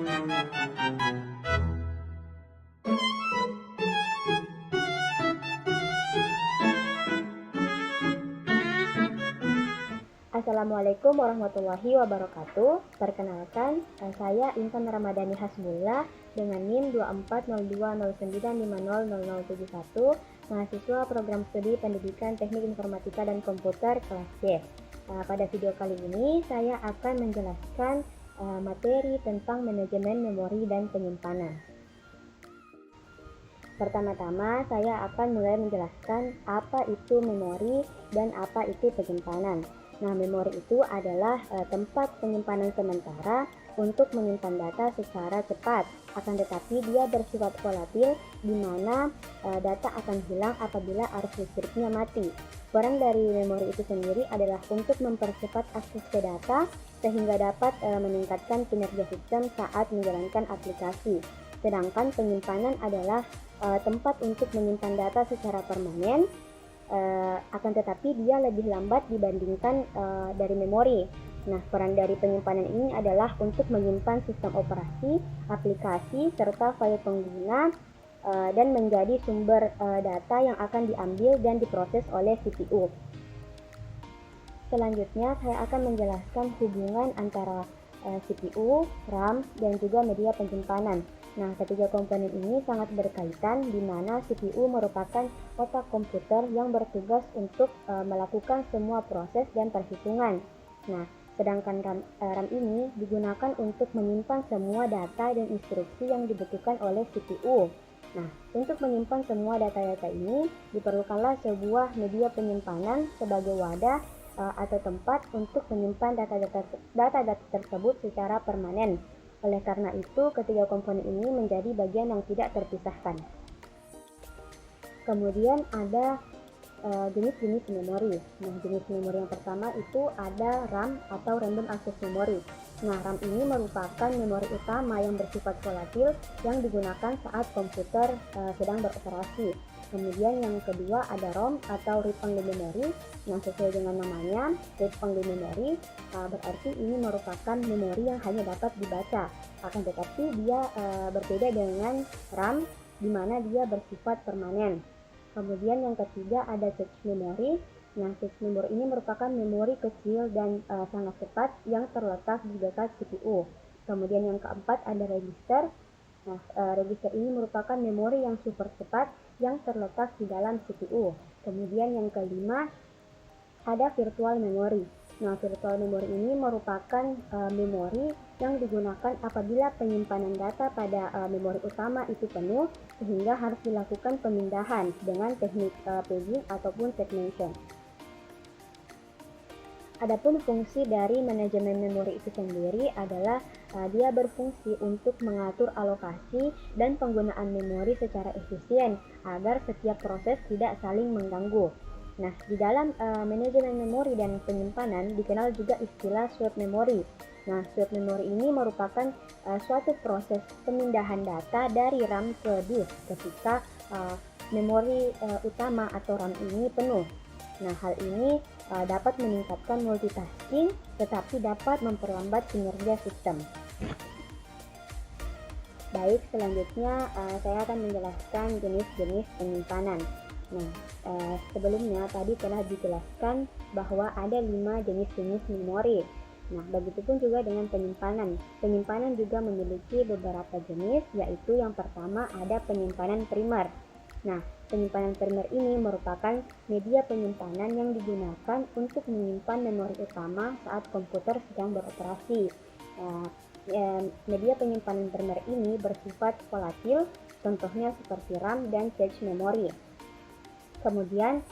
Assalamualaikum warahmatullahi wabarakatuh. Perkenalkan, saya Intan Ramadhani Hasbullah dengan NIM 240209500071, mahasiswa program studi Pendidikan Teknik Informatika dan Komputer kelas C. Pada video kali ini saya akan menjelaskan materi tentang manajemen memori dan penyimpanan. Pertama-tama saya akan mulai menjelaskan apa itu memori dan apa itu penyimpanan. Nah, memori itu adalah tempat penyimpanan sementara untuk menyimpan data secara cepat. Akan tetapi dia bersifat volatil di mana data akan hilang apabila arus listriknya mati. Peran dari memori itu sendiri adalah untuk mempercepat akses ke data sehingga dapat meningkatkan kinerja sistem saat menjalankan aplikasi. Sedangkan penyimpanan adalah tempat untuk menyimpan data secara permanen. Akan tetapi dia lebih lambat dibandingkan dari memori. Nah, peran dari penyimpanan ini adalah untuk menyimpan sistem operasi, aplikasi, serta file pengguna dan menjadi sumber data yang akan diambil dan diproses oleh CPU. Selanjutnya, saya akan menjelaskan hubungan antara CPU, RAM, dan juga media penyimpanan. Nah, ketiga komponen ini sangat berkaitan di mana CPU merupakan otak komputer yang bertugas untuk melakukan semua proses dan perhitungan. Nah, sedangkan RAM ini digunakan untuk menyimpan semua data dan instruksi yang dibutuhkan oleh CPU. Nah, untuk menyimpan semua data-data ini diperlukanlah sebuah media penyimpanan sebagai wadah atau tempat untuk menyimpan data-data tersebut secara permanen. Oleh karena itu, ketiga komponen ini menjadi bagian yang tidak terpisahkan. Kemudian ada jenis-jenis memori. Nah, jenis memori yang pertama itu ada RAM atau Random Access Memory. Nah, RAM ini merupakan memori utama yang bersifat volatil yang digunakan saat komputer sedang beroperasi. Kemudian yang kedua ada ROM atau Read Only Memory. Nah, sesuai dengan namanya, Read Only Memory berarti ini merupakan memori yang hanya dapat dibaca. Akan tetapi dia berbeda dengan RAM di mana dia bersifat permanen. Kemudian yang ketiga ada Cache Memory. Nah, Cache Memory ini merupakan memori kecil dan sangat cepat yang terletak di dekat CPU. Kemudian yang keempat ada register. Nah, register ini merupakan memori yang super cepat yang terletak di dalam CPU. Kemudian yang kelima ada virtual memory. Nah, virtual memory ini merupakan memori yang digunakan apabila penyimpanan data pada memori utama itu penuh sehingga harus dilakukan pemindahan dengan teknik paging ataupun segmentation. Adapun fungsi dari manajemen memori itu sendiri adalah dia berfungsi untuk mengatur alokasi dan penggunaan memori secara efisien agar setiap proses tidak saling mengganggu. Nah, di dalam manajemen memori dan penyimpanan dikenal juga istilah swap memory. Nah, swap memory ini merupakan suatu proses pemindahan data dari RAM ke disk ketika memori utama atau RAM ini penuh. Nah, hal ini dapat meningkatkan multitasking tetapi dapat memperlambat kinerja sistem. Baik, selanjutnya saya akan menjelaskan jenis-jenis penyimpanan. Nah, sebelumnya tadi telah dijelaskan bahwa ada 5 jenis-jenis memori. Nah, begitupun juga dengan penyimpanan. Penyimpanan juga memiliki beberapa jenis, yaitu yang pertama ada penyimpanan primer. Nah, penyimpanan primer ini merupakan media penyimpanan yang digunakan untuk menyimpan memori utama saat komputer sedang beroperasi. Media penyimpanan primer ini bersifat volatil, contohnya seperti RAM dan cache memory. Kemudian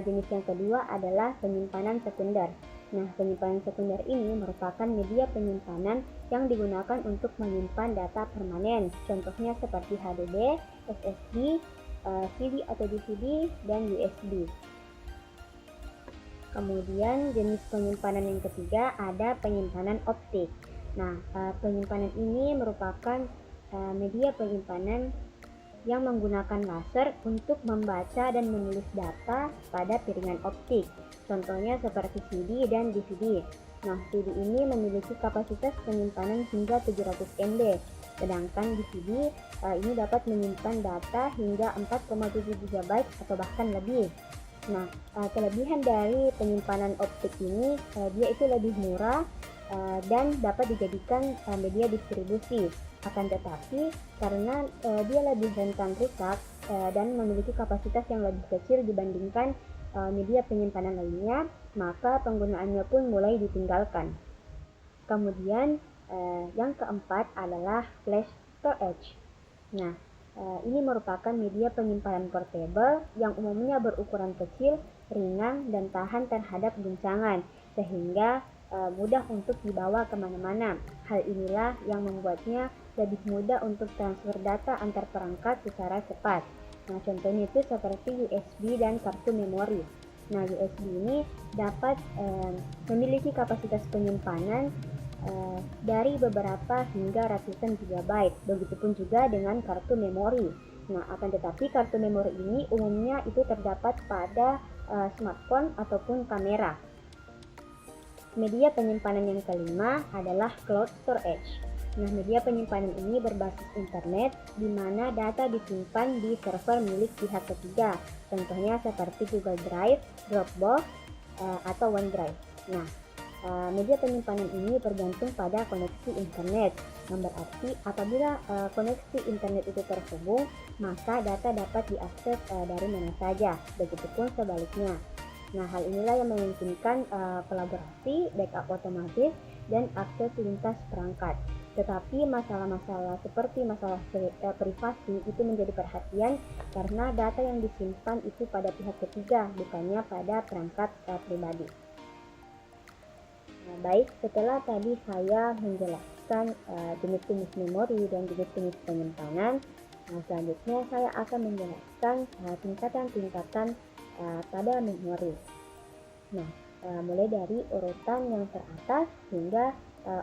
jenis yang kedua adalah penyimpanan sekunder. Nah, penyimpanan sekunder ini merupakan media penyimpanan yang digunakan untuk menyimpan data permanen, contohnya seperti HDD, SSD, CD atau DVD, dan USB. Kemudian jenis penyimpanan yang ketiga ada penyimpanan optik. Nah, penyimpanan ini merupakan media penyimpanan yang menggunakan laser untuk membaca dan menulis data pada piringan optik, contohnya seperti CD dan DVD. Nah, CD ini memiliki kapasitas penyimpanan hingga 700 MB, sedangkan DVD ini dapat menyimpan data hingga 4,7 GB atau bahkan lebih. Nah, kelebihan dari penyimpanan optik ini, dia itu lebih murah dan dapat dijadikan media distribusi. Akan tetapi, karena dia lebih rentan rusak dan memiliki kapasitas yang lebih kecil dibandingkan media penyimpanan lainnya, maka penggunaannya pun mulai ditinggalkan. Kemudian yang keempat adalah flash storage. Nah, ini merupakan media penyimpanan portable yang umumnya berukuran kecil, ringan, dan tahan terhadap guncangan, sehingga mudah untuk dibawa kemana-mana. Hal inilah yang membuatnya lebih mudah untuk transfer data antar perangkat secara cepat. Nah, contohnya itu seperti USB dan kartu memori. Nah, USB ini dapat memiliki kapasitas penyimpanan dari beberapa hingga ratusan gigabyte. Begitupun juga dengan kartu memori. Nah, akan tetapi kartu memori ini umumnya itu terdapat pada smartphone ataupun kamera. Media penyimpanan yang kelima adalah cloud storage. Nah, media penyimpanan ini berbasis internet, di mana data disimpan di server milik pihak ketiga. Contohnya seperti Google Drive, Dropbox, atau OneDrive. Nah, media penyimpanan ini bergantung pada koneksi internet. Yang berarti apabila koneksi internet itu terhubung, maka data dapat diakses dari mana saja. Begitupun sebaliknya. Nah, hal inilah yang memungkinkan kolaborasi, backup otomatis, dan akses lintas perangkat. Tetapi masalah-masalah seperti masalah privasi itu menjadi perhatian karena data yang disimpan itu pada pihak ketiga, bukannya pada perangkat pribadi. Nah, baik, setelah tadi saya menjelaskan jenis-jenis memori dan jenis-jenis penyimpanan, selanjutnya saya akan menjelaskan tingkatan-tingkatan pada memori. Nah, mulai dari urutan yang teratas hingga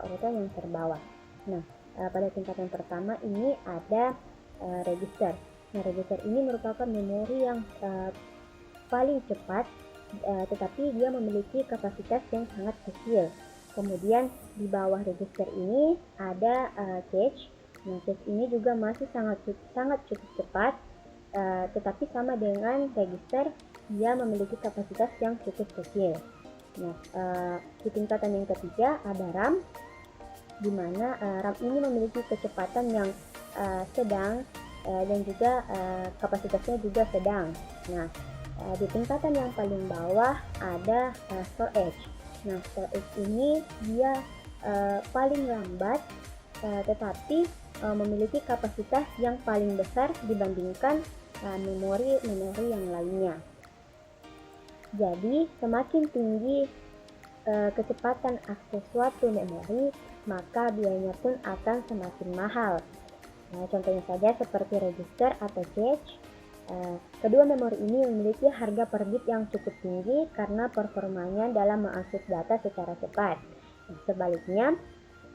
urutan yang terbawah. Nah, pada tingkatan pertama ini ada register. Nah, register ini merupakan memori yang paling cepat, tetapi dia memiliki kapasitas yang sangat kecil. Kemudian di bawah register ini ada cache. Nah, cache ini juga masih sangat cukup cepat, tetapi sama dengan register, dia memiliki kapasitas yang cukup kecil. Nah, di tingkatan yang ketiga ada RAM, di mana RAM ini memiliki kecepatan yang sedang dan juga kapasitasnya juga sedang. Nah, di tingkatan yang paling bawah ada storage. Nah, storage ini dia paling lambat, tetapi memiliki kapasitas yang paling besar dibandingkan memori-memori yang lainnya. Jadi, semakin tinggi kecepatan akses suatu memori, maka biayanya pun akan semakin mahal. Nah, contohnya saja seperti register atau cache. Kedua memori ini memiliki harga per bit yang cukup tinggi karena performanya dalam mengakses data secara cepat. Nah, sebaliknya,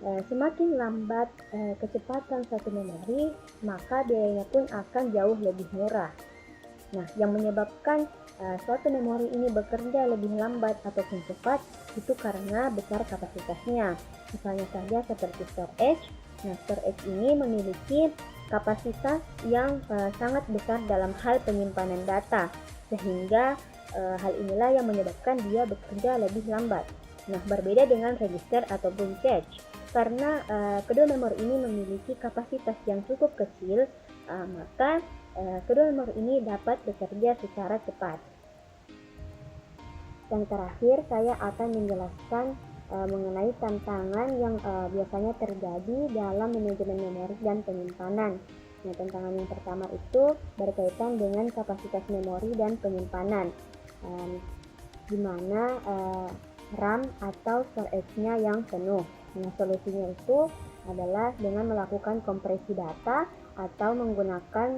semakin lambat kecepatan satu memori, maka biayanya pun akan jauh lebih murah. Nah, yang menyebabkan suatu memori ini bekerja lebih lambat ataupun cepat itu karena besar kapasitasnya. Misalnya saja seperti storage. Nah, storage ini memiliki kapasitas yang sangat besar dalam hal penyimpanan data, sehingga hal inilah yang menyebabkan dia bekerja lebih lambat. Nah, berbeda dengan register ataupun cache, karena kedua memori ini memiliki kapasitas yang cukup kecil, maka kedua memori ini dapat bekerja secara cepat. Yang terakhir, saya akan menjelaskan mengenai tantangan yang biasanya terjadi dalam manajemen memori dan penyimpanan. Nah, tantangan yang pertama itu berkaitan dengan kapasitas memori dan penyimpanan, di mana RAM atau storage-nya yang penuh. Nah, solusinya itu adalah dengan melakukan kompresi data atau menggunakan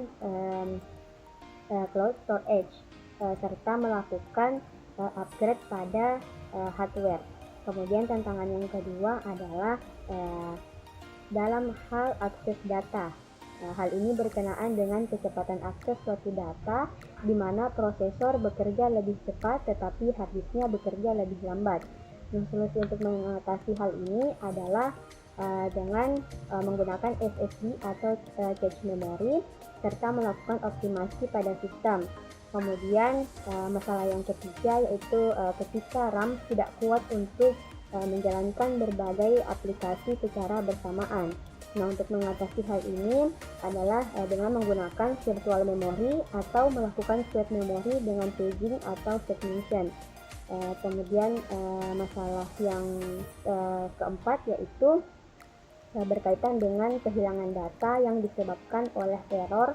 cloud storage, serta melakukan upgrade pada hardware. Kemudian tantangan yang kedua adalah dalam hal akses data. Hal ini berkenaan dengan kecepatan akses suatu data, di mana prosesor bekerja lebih cepat tetapi hard disknya bekerja lebih lambat. Nah, solusi untuk mengatasi hal ini adalah dengan menggunakan SSD atau cache memory serta melakukan optimasi pada sistem. Kemudian masalah yang ketiga yaitu ketika RAM tidak kuat untuk menjalankan berbagai aplikasi secara bersamaan. Nah, untuk mengatasi hal ini adalah dengan menggunakan virtual memory atau melakukan shared memory dengan paging atau segmentation. Kemudian masalah yang keempat yaitu berkaitan dengan kehilangan data yang disebabkan oleh error,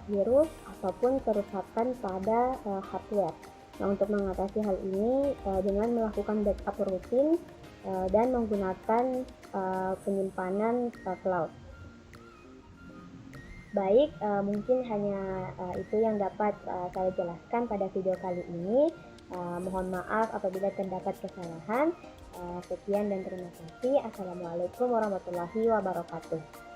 virus, ataupun kerusakan pada hardware. Nah, untuk mengatasi hal ini dengan melakukan backup rutin dan menggunakan penyimpanan cloud. Baik, mungkin hanya itu yang dapat saya jelaskan pada video kali ini. Mohon maaf apabila terdapat kesalahan. Sekian dan terima kasih. Assalamualaikum warahmatullahi wabarakatuh.